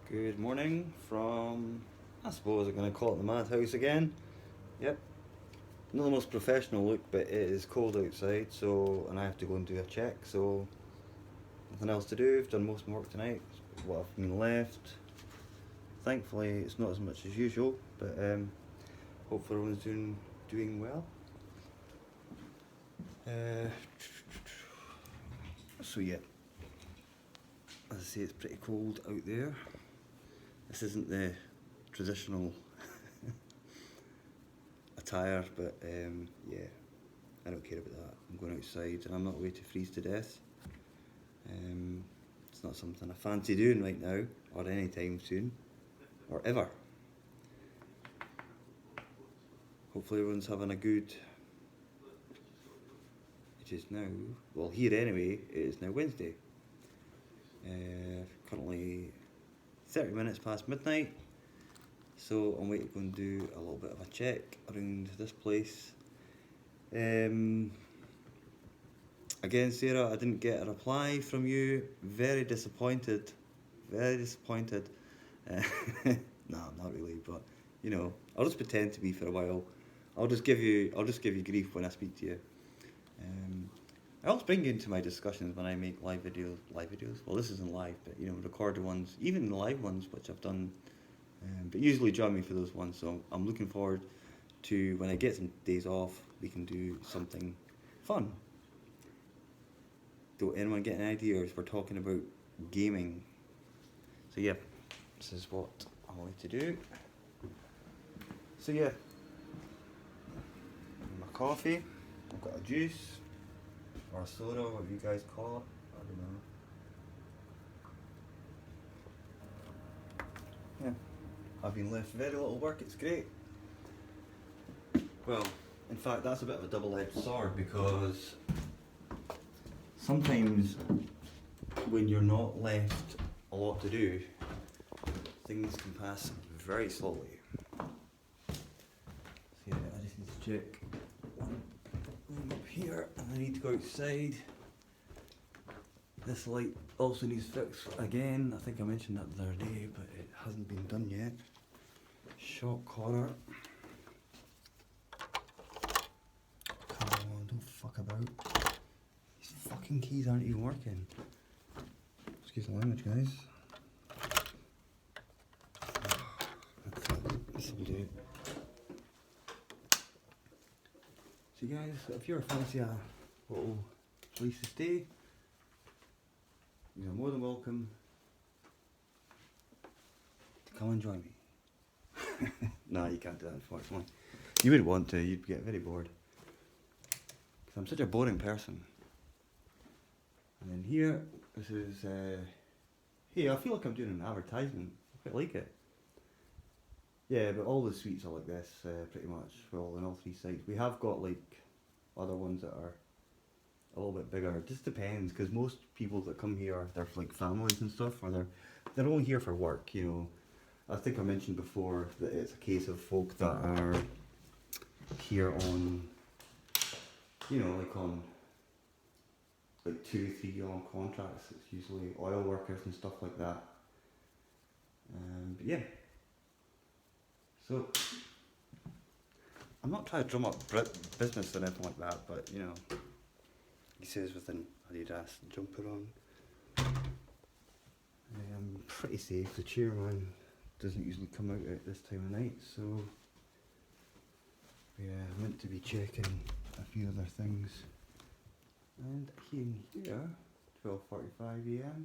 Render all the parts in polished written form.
Good morning from, I suppose I'm going to call it the madhouse again. Yep, not the most professional look, but it is cold outside, so and I have to go and do a check. So nothing else to do. I've done most of my work tonight. What I've been left. Thankfully, it's not as much as usual, but hopefully everyone's doing well. So yeah, as I say, it's pretty cold out there. This isn't the traditional attire, but yeah, I don't care about that. I'm going outside and I'm not way to freeze to death. It's not something I fancy doing right now or anytime soon or ever. Hopefully everyone's having a good, it is now, well here anyway, it is now Wednesday. Currently 30 minutes past midnight, so I'm waiting to go and do a little bit of a check around this place. Again, Sarah, I didn't get a reply from you. Very disappointed. Very disappointed. No, not really, but you know, I'll just pretend to be for a while. I'll just give you grief when I speak to you. I always bring you into my discussions when I make live videos. Well, this isn't live, but you know, recorded ones, even the live ones, which I've done. But usually join me for those ones. So I'm looking forward to when I get some days off, we can do something fun. Do anyone get any ideas? We're talking about gaming. So yeah, this is what I'm going to do. So yeah, my coffee, I've got a juice, or a soda, whatever you guys call it, I don't know. Yeah, I've been left very little work, it's great. Well, in fact that's a bit of a double-edged sword because sometimes when you're not left a lot to do, things can pass very slowly. So yeah, I just need to check one room up here and I need to go outside. This light also needs fixed again. I think I mentioned that the other day, but it hasn't been done yet. Shock collar. Come on, don't fuck about. These fucking keys aren't even working. Excuse the language, guys. This will do. So guys, if you're fancy a little place to stay, you're more than welcome to come and join me. Nah, you can't do that unfortunately. You would want to, you'd get very bored. Because I'm such a boring person. And then here, this is, hey, I feel like I'm doing an advertisement. I quite like it. Yeah, but all the suites are like this, pretty much, well, on all three sites. We have got like other ones that are a little bit bigger. It just depends, because most people that come here, they're for like families and stuff, or they're only here for work, you know. I think I mentioned before that it's a case of folk that are here on, you know, like on like 2-3 year long contracts. It's usually oil workers and stuff like that. But yeah. So, I'm not trying to drum up business or anything like that, but you know, he says with an Adidas jumper on. I'm pretty safe. The chairman doesn't usually come out at this time of night, so yeah, I'm meant to be checking a few other things. And I came here 12:45 AM. I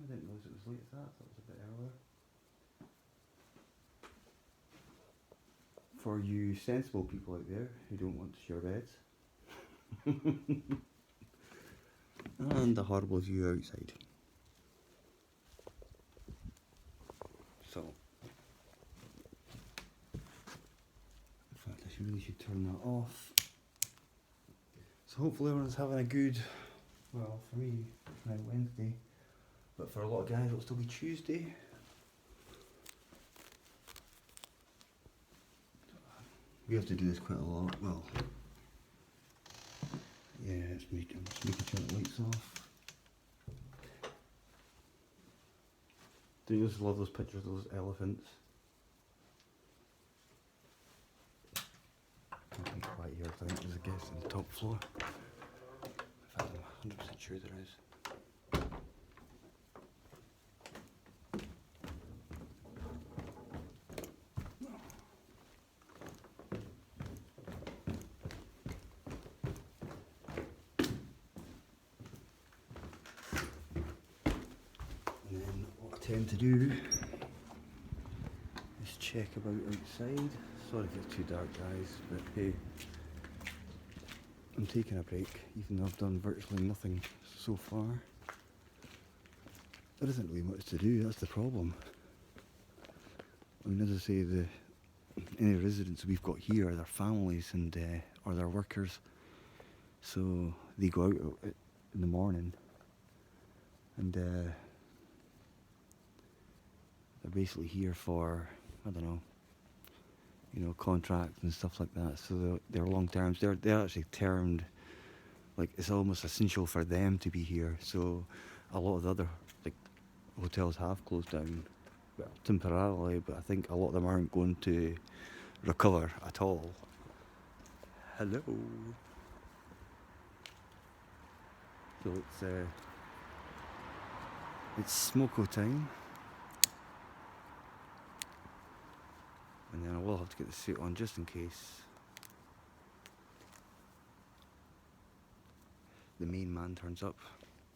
didn't realise it was late as that. That was a bit earlier. For you sensible people out there who don't want to share beds. And the horrible view outside. So, in fact I really should turn that off. So hopefully everyone's having a good, well for me, it's now Wednesday, but for a lot of guys it'll still be Tuesday. We have to do this quite a lot. Well, yeah, I'm just making sure the lights off. Do you just love those pictures of those elephants? I'll be quiet here because I think there's a guest on the top floor. In fact, I'm 100% sure there is. And then what I tend to do is check about outside. Sorry if it's too dark, guys, but hey, I'm taking a break, even though I've done virtually nothing so far. There isn't really much to do, that's the problem. I mean, as I say, any residents we've got here are their families and or their workers, so they go out in the morning and they're basically here for, I don't know, you know, contracts and stuff like that. So they're long terms. They're actually termed, like, it's almost essential for them to be here. So a lot of the other like hotels have closed down, well, temporarily, but I think a lot of them aren't going to recover at all. Hello. So it's smoko time. And then I will have to get the suit on just in case the main man turns up.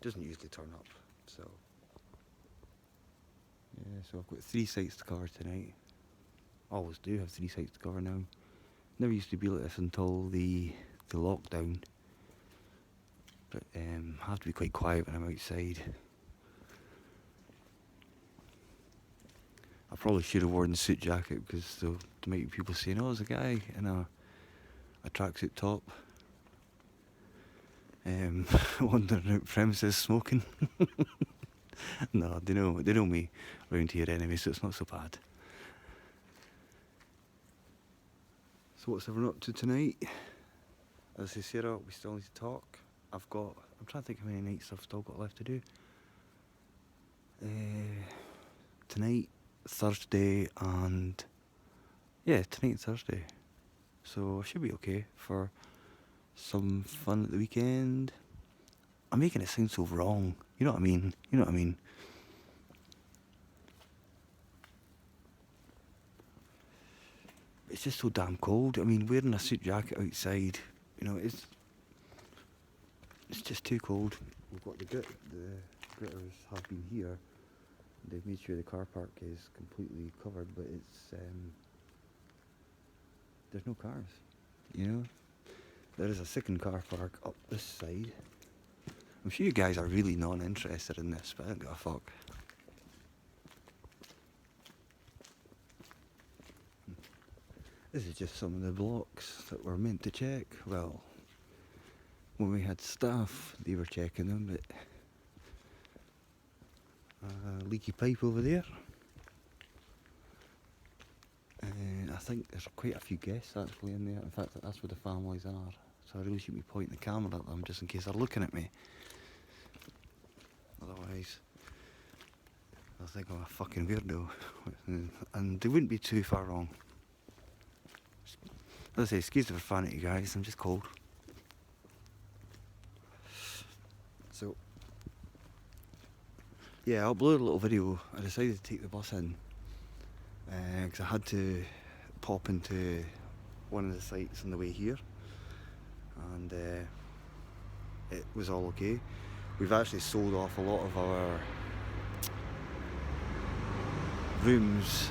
Doesn't usually turn up, so yeah. So I've got 3 sites to cover tonight. Always do have 3 sites to cover now. Never used to be like this until the lockdown. But I have to be quite quiet when I'm outside. I probably should have worn the suit jacket because there might be people saying, "Oh, there's a guy in a tracksuit top wandering out premises smoking." No, they know me around here anyway, so it's not so bad. So what's everyone up to tonight? As I say, Sarah, we still need to talk. I'm trying to think how many nights I've still got left to do. Tonight, Thursday, and yeah, tonight and Thursday. So I should be okay for some fun at the weekend. I'm making it sound so wrong. You know what I mean? It's just so damn cold. I mean, wearing a suit jacket outside, you know, it's just too cold. We've got the gritters have been here. They've made sure the car park is completely covered, but there's no cars, you know? There is a second car park up this side. I'm sure you guys are really not interested in this, but I don't give a fuck. This is just some of the blocks that we're meant to check. Well, when we had staff, they were checking them, but leaky pipe over there. I think there's quite a few guests actually in there. In fact, that's where the families are. So I really should be pointing the camera at them just in case they're looking at me. Otherwise, they'll think I'm a fucking weirdo. And they wouldn't be too far wrong. As I say, excuse the profanity, guys, I'm just cold. So, yeah, I'll upload a little video. I decided to take the bus in because I had to pop into one of the sites on the way here, and it was all okay. We've actually sold off a lot of our rooms.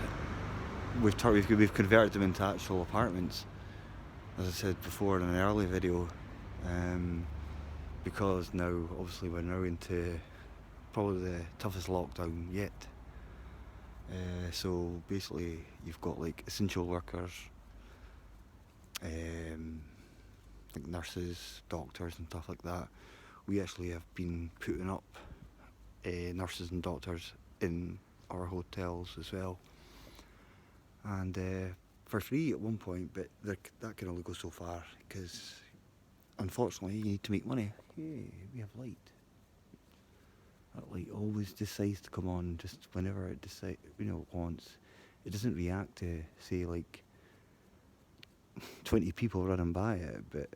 We've converted them into actual apartments, as I said before in an early video, because now obviously we're now into probably the toughest lockdown yet. So basically you've got like essential workers, like nurses, doctors and stuff like that. We actually have been putting up nurses and doctors in our hotels as well, and for free at one point, but that can only go so far because unfortunately you need to make money. Hey, we have light. that like always decides to come on just whenever it wants. It doesn't react to say like 20 people running by it, but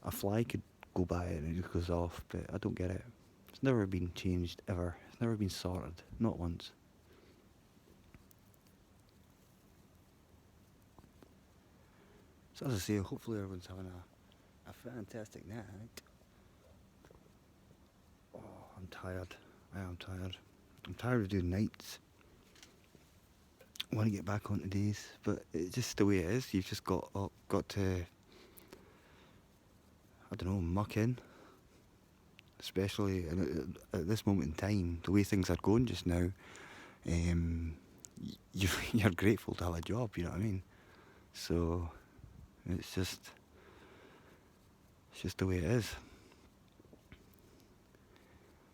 a fly could go by it and it just goes off. But I don't get it. It's never been changed ever. It's never been sorted, not once. So as I say, hopefully everyone's having a fantastic night. Oh, I'm tired. I am tired. I'm tired of doing nights. I want to get back onto days, but it's just the way it is. You've just got to, I don't know, muck in. Especially at this moment in time, the way things are going just now, you're grateful to have a job, you know what I mean? So it's just the way it is.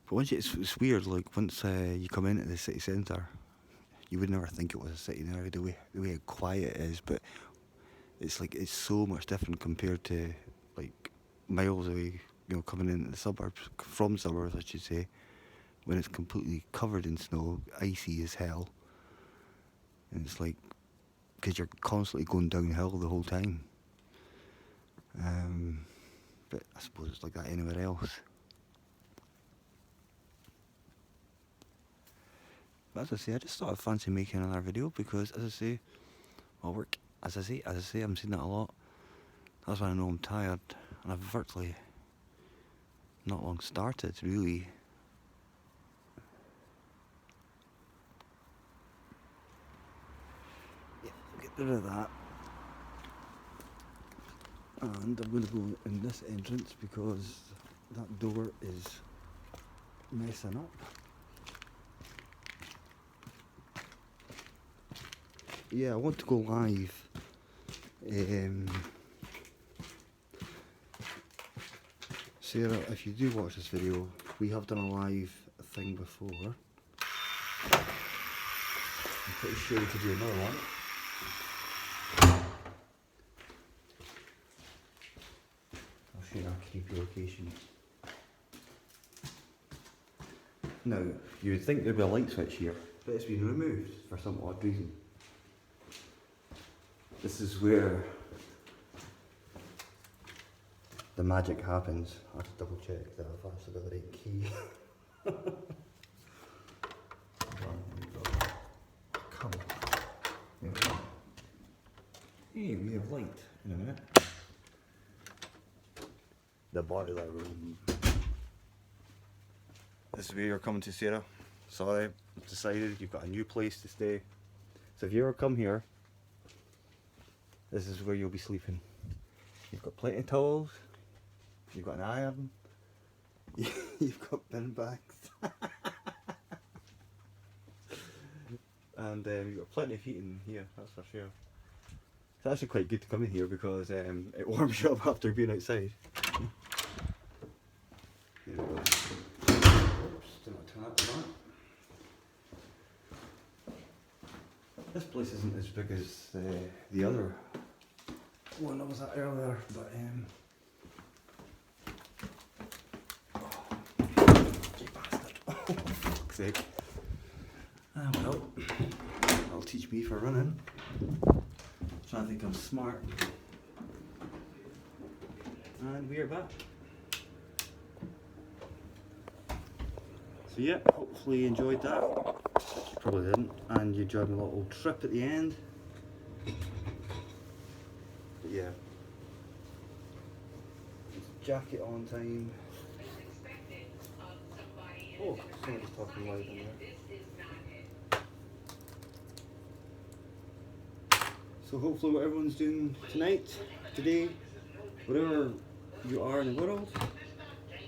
But once it's weird, like once you come into the city centre, you would never think it was a city now, the way quiet it is, but it's like it's so much different compared to like miles away, coming into the suburbs, from suburbs I should say, when it's completely covered in snow, icy as hell, and it's like, because you're constantly going downhill the whole time. But I suppose it's like that anywhere else. But as I say, I just thought I'd fancy making another video because, as I say, I'll work. As I say, I'm saying that a lot. That's when I know I'm tired, and I've virtually not long started, really. Yeah, get rid of that. And I'm going to go in this entrance because that door is messing up. Yeah, I want to go live. Sarah, if you do watch this video, we have done a live thing before. I'm pretty sure we could do another one. I'll share our creepy location. Now, you would think there'd be a light switch here, but it's been removed for some odd reason. This is where the magic happens. I have to double check that I've actually got the right key. Come on. There we go. Hey, we have light in a minute. The boiler room. This is where you're coming to, Sarah. Sorry, I've decided you've got a new place to stay. So if you ever come here, this is where you'll be sleeping. You've got plenty of towels, you've got an iron, you've got bin bags, and you've got plenty of heating here, that's for sure. It's actually quite good to come in here because it warms you up after being outside. There we go. Oops, did not turn up the light. This place isn't as big as the other one I was at earlier, but you bastard! Oh, for fuck's sake! Ah well, that'll teach me for running. Trying to think I'm smart. And we are back. So yeah, hopefully you enjoyed that. You probably didn't, and you enjoyed my little trip at the end. But yeah, jacket on time. Oh, someone's talking loud in there. So hopefully what everyone's doing tonight, today, whatever you are in the world,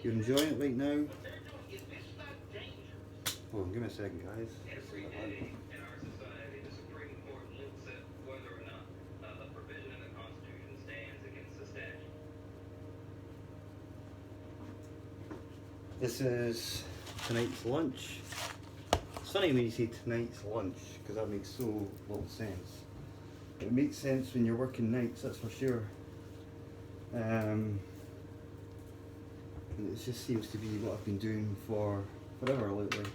you're enjoying it right now. Hold on, give me a second, guys. This is tonight's lunch. It's funny when you say tonight's lunch, because that makes so little sense. It makes sense when you're working nights, that's for sure. And it just seems to be what I've been doing for whatever lately.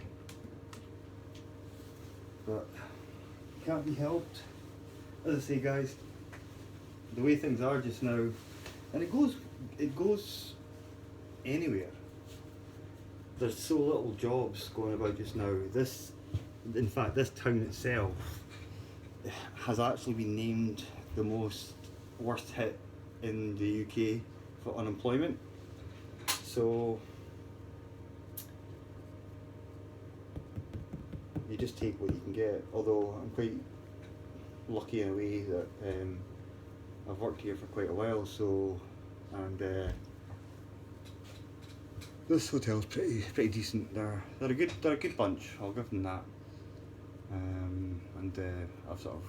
But can't be helped. As I say, guys, the way things are just now, and it goes anywhere. There's so little jobs going about just now. In fact, this town itself has actually been named the worst hit in the UK for unemployment. So you just take what you can get. Although I'm quite lucky in a way that I've worked here for quite a while. So, and this hotel's pretty decent. They're a good bunch. I'll give them that. And I've sort of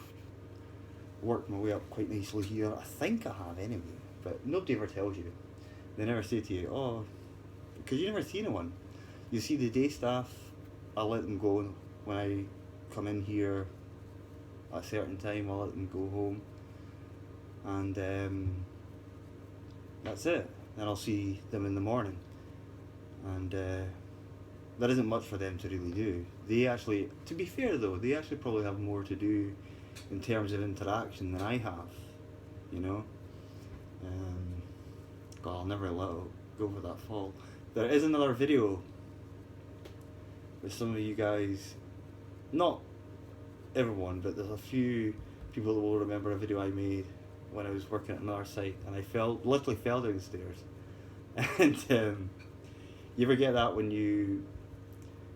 worked my way up quite nicely here. I think I have anyway, but nobody ever tells you. They never say to you, oh, because you never see anyone. You see the day staff, I let them go when I come in here at a certain time. I'll let them go home, and that's it. Then I'll see them in the morning, and there isn't much for them to really do. They actually, to be fair though, they actually probably have more to do in terms of interaction than I have, you know. God, I'll never let it go for that fall. There is another video with some of you guys, not everyone, but there's a few people that will remember a video I made when I was working at another site, and I literally fell down the stairs. And you ever get that when you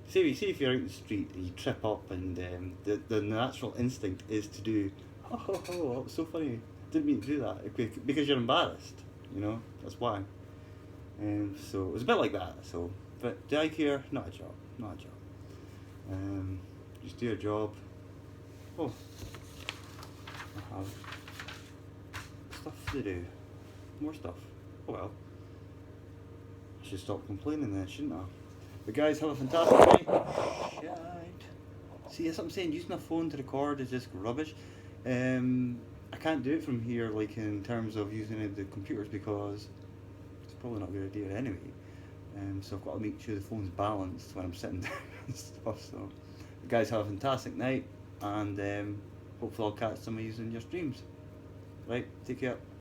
say if you're out in the street and you trip up, and the natural instinct is to do, oh, that was so funny, didn't mean to do that, because you're embarrassed, you know, that's why. So it was a bit like that. So, but do I care? Not a job. Just do your job. Oh, I have stuff to do, more stuff. Oh well, I should stop complaining then, shouldn't I? But guys, have a fantastic night. Shite. See, that's what I'm saying, using a phone to record is just rubbish. I can't do it from here, like in terms of using the computers, because it's probably not a good idea anyway. So I've got to make sure the phone's balanced when I'm sitting down and stuff. So, guys, have a fantastic night, and hopefully I'll catch some of you in your streams. Right, take care.